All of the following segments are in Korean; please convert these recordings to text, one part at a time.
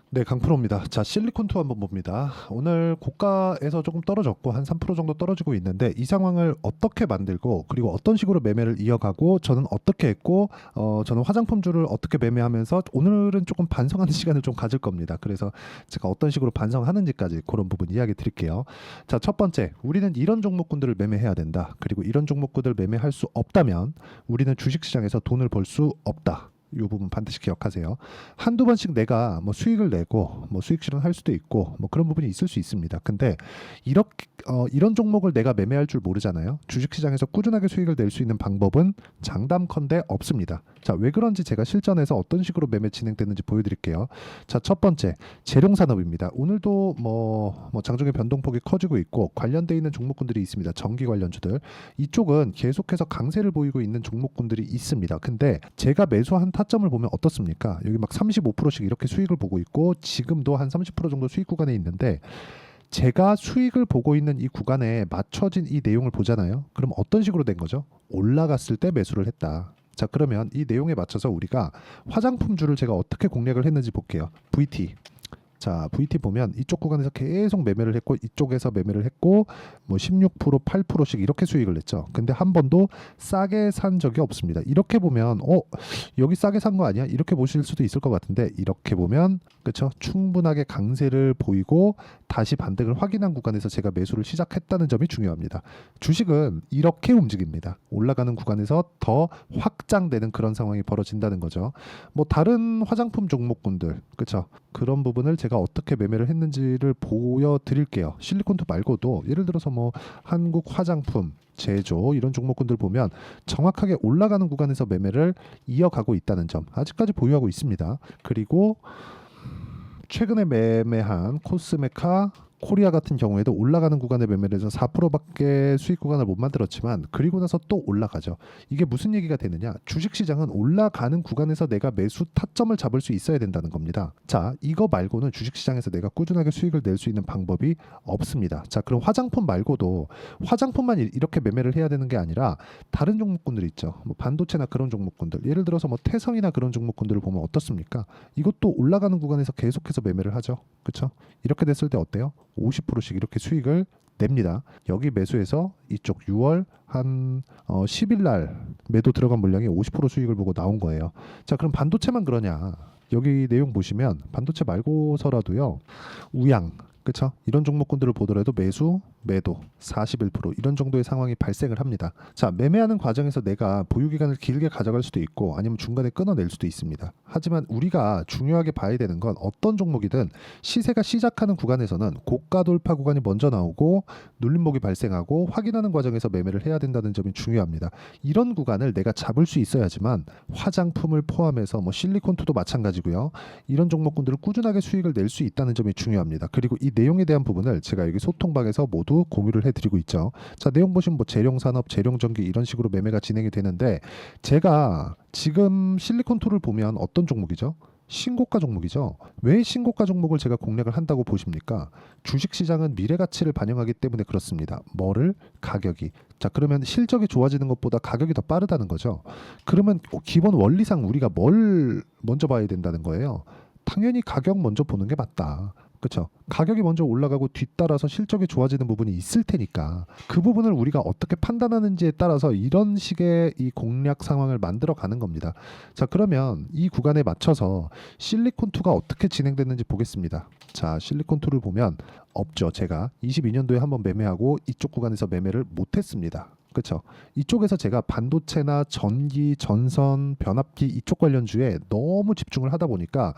네, 강프로입니다. 자, 실리콘투 한번 봅니다. 오늘 고가에서 조금 떨어졌고 한 3% 정도 떨어지고 있는데 이 상황을 어떻게 만들고 그리고 어떤 식으로 매매를 이어가고 저는 어떻게 했고 저는 화장품주를 어떻게 매매하면서 오늘은 조금 반성하는 시간을 좀 가질 겁니다. 그래서 제가 어떤 식으로 반성하는지까지 그런 부분 이야기 드릴게요. 자, 첫 번째, 우리는 이런 종목군들을 매매해야 된다. 그리고 이런 종목군들을 매매할 수 없다면 우리는 주식시장에서 돈을 벌 수 없다. 이 부분 반드시 기억하세요. 한두 번씩 내가 뭐 수익을 내고 뭐 수익 실현할 수도 있고 뭐 그런 부분이 있을 수 있습니다. 근데 이렇게 이런 종목을 내가 매매할 줄 모르잖아요. 주식시장에서 꾸준하게 수익을 낼 수 있는 방법은 장담컨대 없습니다. 자, 왜 그런지 제가 실전에서 어떤 식으로 매매 진행되는지 보여드릴게요. 자, 첫 번째, 재룡산업입니다. 오늘도 뭐 장중에 변동폭이 커지고 있고 관련돼 있는 종목군들이 있습니다. 전기 관련주들. 이쪽은 계속해서 강세를 보이고 있는 종목군들이 있습니다. 근데 제가 매수한 타점을 보면 어떻습니까? 여기 막 35%씩 이렇게 수익을 보고 있고 지금도 한 30% 정도 수익 구간에 있는데 제가 수익을 보고 있는 이 구간에 맞춰진 이 내용을 보잖아요. 그럼 어떤 식으로 된 거죠? 올라갔을 때 매수를 했다. 자, 그러면 이 내용에 맞춰서 우리가 화장품주를 제가 어떻게 공략을 했는지 볼게요. VT. 자, VT 보면 이쪽 구간에서 계속 매매를 했고 이쪽에서 매매를 했고 뭐 16%, 8%씩 이렇게 수익을 냈죠. 근데 한 번도 싸게 산 적이 없습니다. 이렇게 보면 여기 싸게 산 거 아니야? 이렇게 보실 수도 있을 것 같은데 이렇게 보면 그렇죠? 충분하게 강세를 보이고 다시 반등을 확인한 구간에서 제가 매수를 시작했다는 점이 중요합니다. 주식은 이렇게 움직입니다. 올라가는 구간에서 더 확장되는 그런 상황이 벌어진다는 거죠. 뭐 다른 화장품 종목군들 그렇죠? 그런 부분을 제가 어떻게 매매를 했는지를 보여드릴게요. 실리콘투 말고도 예를 들어서 뭐 한국 화장품, 제조 이런 종목군들 보면 정확하게 올라가는 구간에서 매매를 이어가고 있다는 점 아직까지 보유하고 있습니다. 그리고 최근에 매매한 코스메카 코리아 같은 경우에도 올라가는 구간에 매매를 해서 4%밖에 수익 구간을 못 만들었지만 그리고 나서 또 올라가죠. 이게 무슨 얘기가 되느냐? 주식시장은 올라가는 구간에서 내가 매수 타점을 잡을 수 있어야 된다는 겁니다. 자, 이거 말고는 주식시장에서 내가 꾸준하게 수익을 낼 수 있는 방법이 없습니다. 자, 그럼 화장품 말고도 화장품만 이렇게 매매를 해야 되는 게 아니라 다른 종목군들 있죠. 뭐 반도체나 그런 종목군들 예를 들어서 뭐 태성이나 그런 종목군들을 보면 어떻습니까? 이것도 올라가는 구간에서 계속해서 매매를 하죠. 그렇죠? 이렇게 됐을 때 어때요? 50%씩 이렇게 수익을 냅니다. 여기 매수해서 이쪽 6월 한 10일 날 매도 들어간 물량이 50% 수익을 보고 나온 거예요. 자, 그럼 반도체만 그러냐? 여기 내용 보시면 반도체 말고서라도요. 우양 그렇죠? 이런 종목군들을 보더라도 매수, 매도 41% 이런 정도의 상황이 발생을 합니다. 자, 매매하는 과정에서 내가 보유 기간을 길게 가져갈 수도 있고 아니면 중간에 끊어낼 수도 있습니다. 하지만 우리가 중요하게 봐야 되는 건 어떤 종목이든 시세가 시작하는 구간에서는 고가 돌파 구간이 먼저 나오고 눌림목이 발생하고 확인하는 과정에서 매매를 해야 된다는 점이 중요합니다. 이런 구간을 내가 잡을 수 있어야지만 화장품을 포함해서 뭐 실리콘투도 마찬가지고요. 이런 종목군들을 꾸준하게 수익을 낼 수 있다는 점이 중요합니다. 그리고 이 내용에 대한 부분을 제가 여기 소통방에서 모두 공유를 해드리고 있죠. 자, 내용 보시면 뭐 재룡산업, 재룡전기 이런 식으로 매매가 진행이 되는데 제가 지금 실리콘투를 보면 어떤 종목이죠? 신고가 종목이죠. 왜 신고가 종목을 제가 공략을 한다고 보십니까? 주식시장은 미래 가치를 반영하기 때문에 그렇습니다. 뭐를? 가격이. 자, 그러면 실적이 좋아지는 것보다 가격이 더 빠르다는 거죠. 그러면 기본 원리상 우리가 뭘 먼저 봐야 된다는 거예요. 당연히 가격 먼저 보는 게 맞다. 그렇죠. 가격이 먼저 올라가고 뒤따라서 실적이 좋아지는 부분이 있을 테니까 그 부분을 우리가 어떻게 판단하는지에 따라서 이런 식의 이 공략 상황을 만들어 가는 겁니다. 자, 그러면 이 구간에 맞춰서 실리콘2가 어떻게 진행됐는지 보겠습니다. 자, 실리콘2를 보면 없죠. 제가 22년도에 한번 매매하고 이쪽 구간에서 매매를 못했습니다. 그렇죠. 이쪽에서 제가 반도체나 전기, 전선, 변압기 이쪽 관련주에 너무 집중을 하다 보니까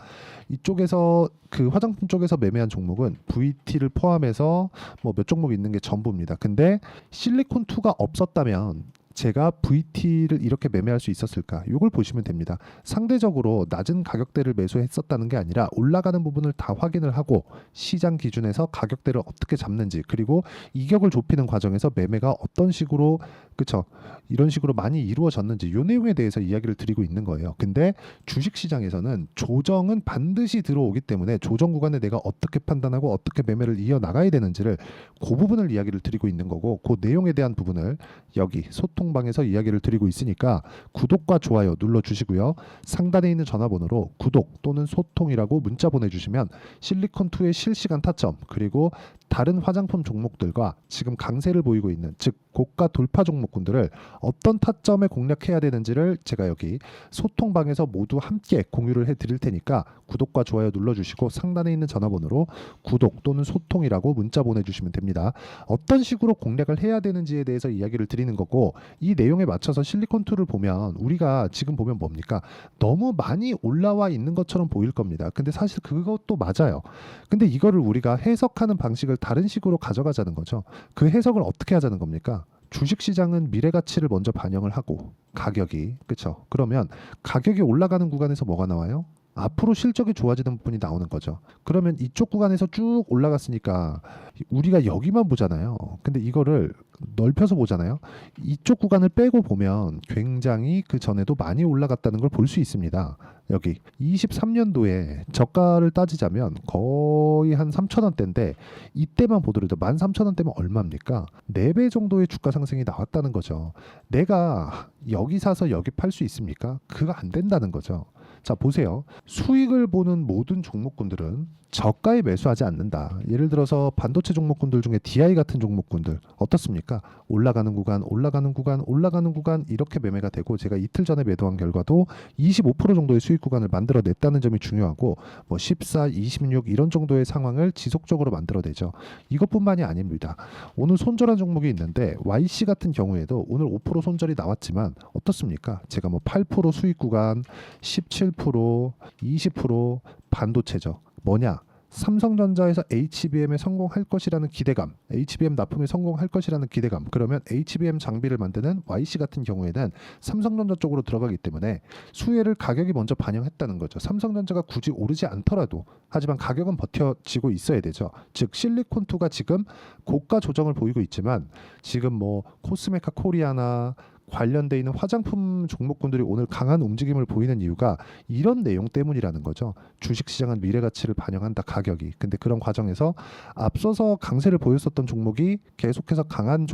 이쪽에서 그 화장품 쪽에서 매매한 종목은 VT를 포함해서 뭐 몇 종목 있는 게 전부입니다. 근데 실리콘2가 없었다면 제가 VT를 이렇게 매매할 수 있었을까? 이걸 보시면 됩니다. 상대적으로 낮은 가격대를 매수했었다는 게 아니라 올라가는 부분을 다 확인을 하고 시장 기준에서 가격대를 어떻게 잡는지 그리고 이격을 좁히는 과정에서 매매가 어떤 식으로 그쵸? 이런 식으로 많이 이루어졌는지 이 내용에 대해서 이야기를 드리고 있는 거예요. 근데 주식시장에서는 조정은 반드시 들어오기 때문에 조정 구간에 내가 어떻게 판단하고 어떻게 매매를 이어나가야 되는지를 그 부분을 이야기를 드리고 있는 거고 그 내용에 대한 부분을 여기 소통 소통방에서 이야기를 드리고 있으니까 구독과 좋아요 눌러주시고요. 상단에 있는 전화번호로 구독 또는 소통이라고 문자 보내주시면 실리콘2의 실시간 타점 그리고 다른 화장품 종목들과 지금 강세를 보이고 있는 즉 고가 돌파 종목군들을 어떤 타점에 공략해야 되는지를 제가 여기 소통방에서 모두 함께 공유를 해드릴 테니까 구독과 좋아요 눌러주시고 상단에 있는 전화번호로 구독 또는 소통이라고 문자 보내주시면 됩니다. 어떤 식으로 공략을 해야 되는지에 대해서 이야기를 드리는 거고 이 내용에 맞춰서 실리콘2를 보면 우리가 지금 보면 뭡니까? 너무 많이 올라와 있는 것처럼 보일 겁니다. 근데 사실 그것도 맞아요. 근데 이거를 우리가 해석하는 방식을 다른 식으로 가져가자는 거죠. 그 해석을 어떻게 하자는 겁니까? 주식시장은 미래 가치를 먼저 반영을 하고 가격이 그렇죠. 그러면 가격이 올라가는 구간에서 뭐가 나와요? 앞으로 실적이 좋아지는 부분이 나오는 거죠. 그러면 이쪽 구간에서 쭉 올라갔으니까 우리가 여기만 보잖아요. 근데 이거를 넓혀서 보잖아요. 이쪽 구간을 빼고 보면 굉장히 그 전에도 많이 올라갔다는 걸 볼 수 있습니다. 여기 23년도에 저가를 따지자면 거의 한 3,000원대인데 이때만 보더라도 13,000원대면 얼마입니까? 4배 정도의 주가 상승이 나왔다는 거죠. 내가 여기 사서 여기 팔 수 있습니까? 그거 안 된다는 거죠. 자 보세요. 수익을 보는 모든 종목군들은 저가에 매수하지 않는다. 예를 들어서 반도체 종목군들 중에 DI 같은 종목군들 어떻습니까? 올라가는 구간, 올라가는 구간, 올라가는 구간 이렇게 매매가 되고 제가 이틀 전에 매도한 결과도 25% 정도의 수익 구간을 만들어냈다는 점이 중요하고 뭐 14, 26 이런 정도의 상황을 지속적으로 만들어내죠. 이것뿐만이 아닙니다. 오늘 손절한 종목이 있는데 YC 같은 경우에도 오늘 5% 손절이 나왔지만 어떻습니까? 제가 뭐 8% 수익 구간, 17%, 20% 반도체죠. 뭐냐? 삼성전자에서 HBM에 성공할 것이라는 기대감, HBM 납품에 성공할 것이라는 기대감. 그러면 HBM 장비를 만드는 YC 같은 경우에는 삼성전자 쪽으로 들어가기 때문에 수혜를 가격이 먼저 반영했다는 거죠. 삼성전자가 굳이 오르지 않더라도 하지만 가격은 버텨지고 있어야 되죠. 즉 실리콘2가 지금 고가 조정을 보이고 있지만 지금 뭐 코스메카 코리아나 관련돼 있는 화장품 종목군들이 오늘 강한 움직임을 보이는 이유가 이런 내용 때문이라는 거죠. 주식시장은 미래 가치를 반영한다 가격이. 근데 그런 과정에서 앞서서 강세를 보였었던 종목이 계속해서 강한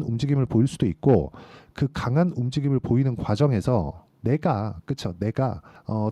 움직임을 보일 수도 있고 그 강한 움직임을 보이는 과정에서 내가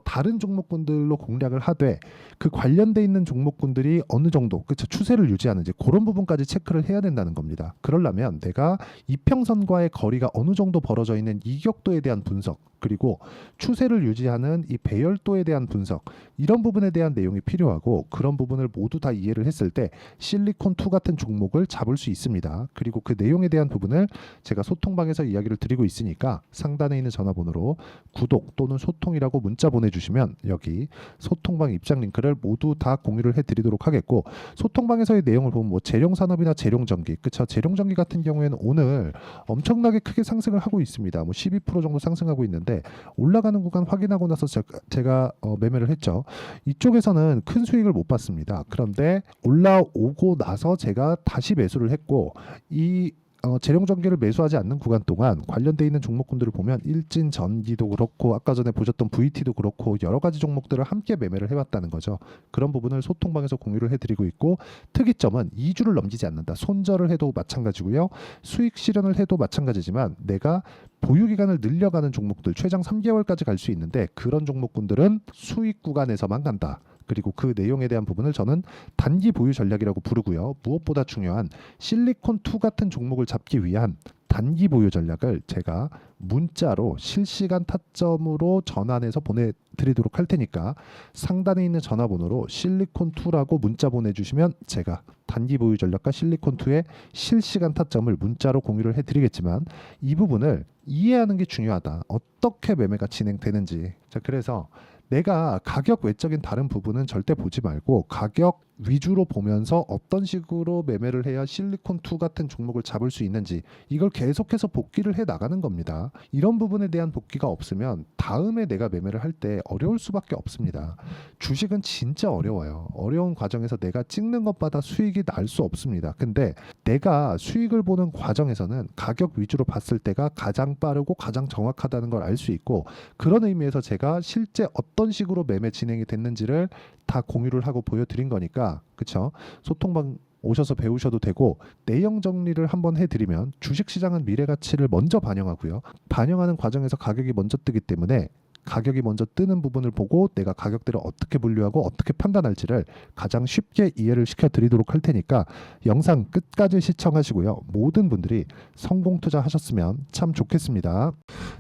다른 종목군들로 공략을 하되 그 관련돼 있는 종목군들이 어느 정도 추세를 유지하는지 그런 부분까지 체크를 해야 된다는 겁니다. 그러려면 내가 이평선과의 거리가 어느 정도 벌어져 있는 이격도에 대한 분석 그리고 추세를 유지하는 이 배열도에 대한 분석 이런 부분에 대한 내용이 필요하고 그런 부분을 모두 다 이해를 했을 때 실리콘2 같은 종목을 잡을 수 있습니다. 그리고 그 내용에 대한 부분을 제가 소통방에서 이야기를 드리고 있으니까 상단에 있는 전화번호로 구독 또는 소통이라고 문자 보내주시면 여기 소통방 입장 링크를 모두 다 공유를 해드리도록 하겠고 소통방에서의 내용을 보면 뭐 재룡산업이나 재룡전기 그쵸 재룡전기 같은 경우에는 오늘 엄청나게 크게 상승을 하고 있습니다. 뭐 12% 정도 상승하고 있는데 올라가는 구간 확인하고 나서 제가 매매를 했죠. 이쪽에서는 큰 수익을 못 봤습니다. 그런데 올라오고 나서 제가 다시 매수를 했고 이 재룡전기를 매수하지 않는 구간 동안 관련돼 있는 종목군들을 보면 일진전기도 그렇고 아까 전에 보셨던 VT도 그렇고 여러 가지 종목들을 함께 매매를 해왔다는 거죠. 그런 부분을 소통방에서 공유를 해드리고 있고 특이점은 2주를 넘기지 않는다. 손절을 해도 마찬가지고요. 수익 실현을 해도 마찬가지지만 내가 보유 기간을 늘려가는 종목들 최장 3개월까지 갈 수 있는데 그런 종목군들은 수익 구간에서만 간다. 그리고 그 내용에 대한 부분을 저는 단기 보유 전략이라고 부르고요. 무엇보다 중요한 실리콘2 같은 종목을 잡기 위한 단기 보유 전략을 제가 문자로 실시간 타점으로 전환해서 보내드리도록 할 테니까 상단에 있는 전화번호로 실리콘2라고 문자 보내주시면 제가 단기 보유 전략과 실리콘2의 실시간 타점을 문자로 공유를 해드리겠지만 이 부분을 이해하는 게 중요하다. 어떻게 매매가 진행되는지. 자, 그래서 내가 가격 외적인 다른 부분은 절대 보지 말고 가격 위주로 보면서 어떤 식으로 매매를 해야 실리콘2 같은 종목을 잡을 수 있는지 이걸 계속해서 복기를 해 나가는 겁니다. 이런 부분에 대한 복기가 없으면 다음에 내가 매매를 할 때 어려울 수밖에 없습니다. 주식은 진짜 어려워요. 어려운 과정에서 내가 찍는 것마다 수익이 날 수 없습니다. 근데 내가 수익을 보는 과정에서는 가격 위주로 봤을 때가 가장 빠르고 가장 정확하다는 걸 알 수 있고 그런 의미에서 제가 실제 어떤 식으로 매매 진행이 됐는지를 다 공유를 하고 보여드린 거니까 그쵸? 소통방 오셔서 배우셔도 되고, 내용 정리를 한번 해드리면 주식시장은 미래 가치를 먼저 반영하고요. 반영하는 과정에서 가격이 먼저 뜨기 때문에 가격이 먼저 뜨는 부분을 보고 내가 가격대를 어떻게 분류하고 어떻게 판단할지를 가장 쉽게 이해를 시켜드리도록 할 테니까 영상 끝까지 시청하시고요. 모든 분들이 성공 투자하셨으면 참 좋겠습니다.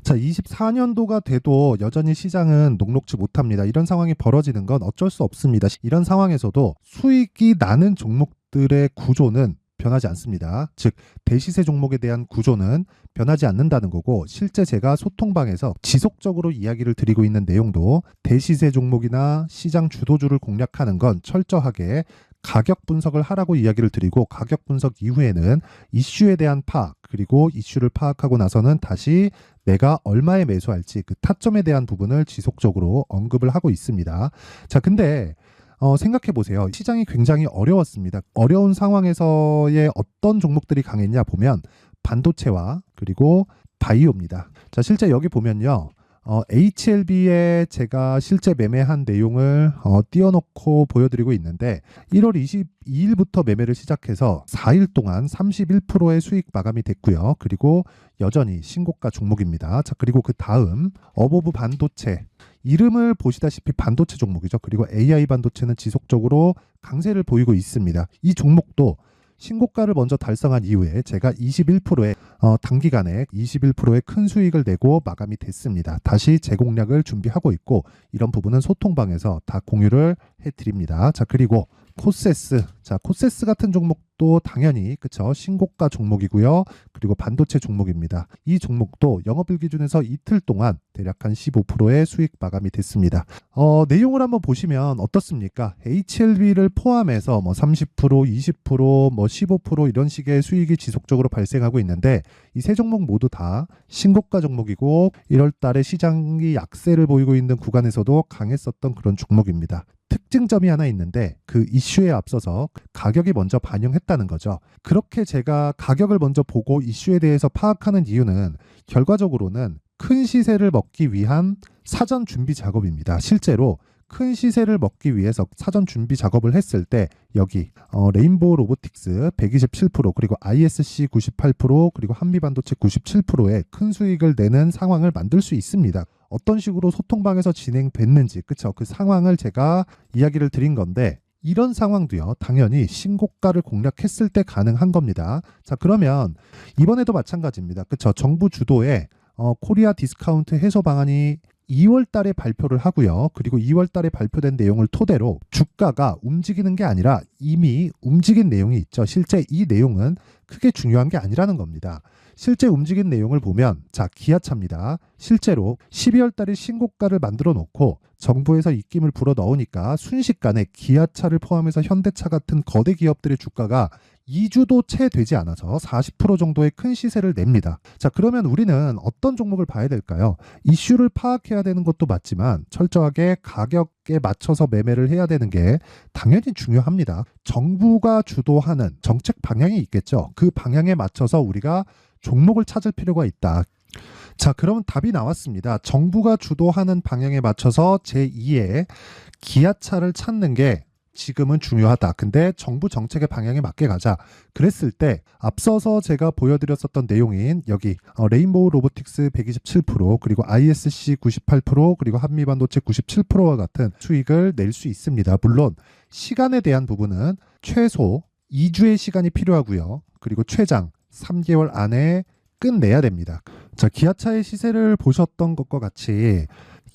자, 24년도가 돼도 여전히 시장은 녹록지 못합니다. 이런 상황이 벌어지는 건 어쩔 수 없습니다. 이런 상황에서도 수익이 나는 종목들의 구조는 변하지 않습니다. 즉 대시세 종목에 대한 구조는 변하지 않는다는 거고, 실제 제가 소통방에서 지속적으로 이야기를 드리고 있는 내용도 대시세 종목이나 시장 주도주를 공략하는 건 철저하게 가격 분석을 하라고 이야기를 드리고, 가격 분석 이후에는 이슈에 대한 파악, 그리고 이슈를 파악하고 나서는 다시 내가 얼마에 매수할지 그 타점에 대한 부분을 지속적으로 언급을 하고 있습니다. 자, 근데 생각해 보세요. 시장이 굉장히 어려웠습니다. 어려운 상황에서의 어떤 종목들이 강했냐 보면 반도체와 그리고 바이오입니다. 자, 실제 여기 보면요. HLB에 제가 실제 매매한 내용을 띄워놓고 보여드리고 있는데, 1월 22일부터 매매를 시작해서 4일 동안 31%의 수익 마감이 됐고요. 그리고 여전히 신고가 종목입니다. 자, 그리고 그 다음 어보브 반도체, 이름을 보시다시피 반도체 종목이죠. 그리고 AI 반도체는 지속적으로 강세를 보이고 있습니다. 이 종목도 신고가를 먼저 달성한 이후에 제가 21%의 단기간에 21%의 큰 수익을 내고 마감이 됐습니다. 다시 재공략을 준비하고 있고, 이런 부분은 소통방에서 다 공유를 해드립니다. 자, 그리고 코세스. 자, 코세스 같은 종목도 당연히 그쵸, 신고가 종목이고요. 그리고 반도체 종목입니다. 이 종목도 영업일 기준에서 이틀 동안 대략 한 15%의 수익 마감이 됐습니다. 내용을 한번 보시면 어떻습니까? HLB를 포함해서 뭐 30%, 20%, 뭐 15% 이런 식의 수익이 지속적으로 발생하고 있는데, 이 세 종목 모두 다 신고가 종목이고 1월 달에 시장이 약세를 보이고 있는 구간에서도 강했었던 그런 종목입니다. 특징점이 하나 있는데, 그 이슈에 앞서서 가격이 먼저 반영했다는 거죠. 그렇게 제가 가격을 먼저 보고 이슈에 대해서 파악하는 이유는 결과적으로는 큰 시세를 먹기 위한 사전 준비 작업입니다. 실제로 큰 시세를 먹기 위해서 사전 준비 작업을 했을 때 여기 레인보우 로보틱스 127%, 그리고 ISC 98%, 그리고 한미반도체 97%의 큰 수익을 내는 상황을 만들 수 있습니다. 어떤 식으로 소통방에서 진행됐는지, 그쵸? 그 상황을 제가 이야기를 드린 건데, 이런 상황도요, 당연히 신고가를 공략했을 때 가능한 겁니다. 자, 그러면 이번에도 마찬가지입니다. 그쵸? 정부 주도의 코리아 디스카운트 해소 방안이 2월 달에 발표를 하고요. 그리고 2월 달에 발표된 내용을 토대로 주가가 움직이는 게 아니라 이미 움직인 내용이 있죠. 실제 이 내용은 크게 중요한 게 아니라는 겁니다. 실제 움직인 내용을 보면, 자, 기아차입니다. 실제로 12월 달에 신고가를 만들어 놓고 정부에서 입김을 불어 넣으니까 순식간에 기아차를 포함해서 현대차 같은 거대 기업들의 주가가 2주도 채 되지 않아서 40% 정도의 큰 시세를 냅니다. 자, 그러면 우리는 어떤 종목을 봐야 될까요? 이슈를 파악해야 되는 것도 맞지만 철저하게 가격에 맞춰서 매매를 해야 되는 게 당연히 중요합니다. 정부가 주도하는 정책 방향이 있겠죠. 그 방향에 맞춰서 우리가 종목을 찾을 필요가 있다. 자, 그러면 답이 나왔습니다. 정부가 주도하는 방향에 맞춰서 제2의 기아차를 찾는 게 지금은 중요하다. 근데 정부 정책의 방향에 맞게 가자. 그랬을 때 앞서서 제가 보여드렸었던 내용인 여기 레인보우 로보틱스 127%, 그리고 ISC 98%, 그리고 한미반도체 97%와 같은 수익을 낼 수 있습니다. 물론 시간에 대한 부분은 최소 2주의 시간이 필요하고요. 그리고 최장 3개월 안에 끝내야 됩니다. 자, 기아차의 시세를 보셨던 것과 같이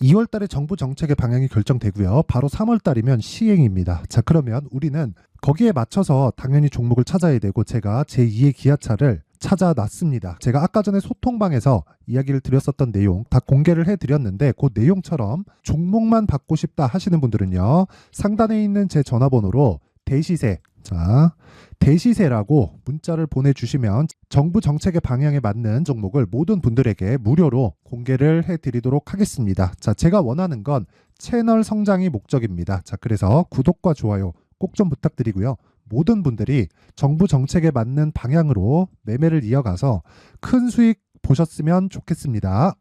2월 달에 정부 정책의 방향이 결정되고요. 바로 3월 달이면 시행입니다. 자, 그러면 우리는 거기에 맞춰서 당연히 종목을 찾아야 되고, 제가 제2의 기아차를 찾아놨습니다. 제가 아까 전에 소통방에서 이야기를 드렸었던 내용 다 공개를 해드렸는데, 그 내용처럼 종목만 받고 싶다 하시는 분들은요, 상단에 있는 제 전화번호로 대시세, 자, 대시세라고 문자를 보내주시면 정부 정책의 방향에 맞는 종목을 모든 분들에게 무료로 공개를 해드리도록 하겠습니다. 자, 제가 원하는 건 채널 성장이 목적입니다. 자, 그래서 구독과 좋아요 꼭 좀 부탁드리고요. 모든 분들이 정부 정책에 맞는 방향으로 매매를 이어가서 큰 수익 보셨으면 좋겠습니다.